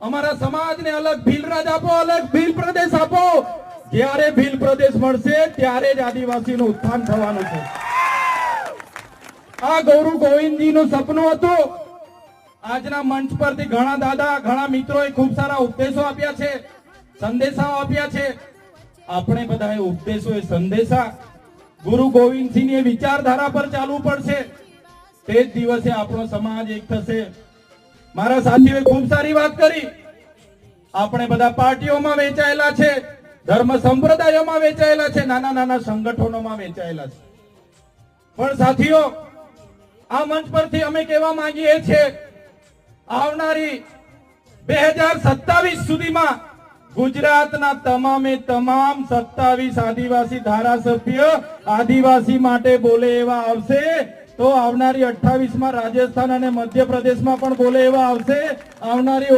અમારા સમાજને અલગ ભીલ રાજ આપો, અલગ ભીલ પ્રદેશ આપો. જ્યારે ભીલ પ્રદેશ મળશે ત્યારે જ આદિવાસીનું ઉત્થાન થવાનું છે. આ ગૌરવ ગોવિંદજીનું સપનું હતું. આજના મંચ પરથી ઘણા દાદા, ઘણા મિત્રોએ ખૂબ સારા ઉપદેશો આપ્યા છે, સંદેશાઓ આપ્યા છે. આપણે બધાએ ઉપદેશો, એ સંદેશા ગુરુ ગોવિંદસિંહની વિચારધારા પર ચાલવું પડશે. તે જ દિવસે આપણો સમાજ એક થશે. મારા સાથીઓએ ખૂબ સારી વાત કરી. આપણે બધા પાર્ટીઓમાં વેચાયેલા છે, ધર્મ સંપ્રદાયોમાં વેચાયેલા છે, નાના નાના સંગઠનોમાં વેચાયેલા છે. પણ સાથીઓ, આ મંચ પરથી અમે કહેવા માંગીએ છીએ, આવનારી 2027 સુધીમાં ગુજરાતના તમામે તમામ 27 આદિવાસી ધારાસભ્ય આદિવાસી માટે બોલે એવા આવશે, તો આવનારી 28 માં રાજસ્થાન અને મધ્યપ્રદેશમાં પણ બોલે એવા આવશે. આવનારી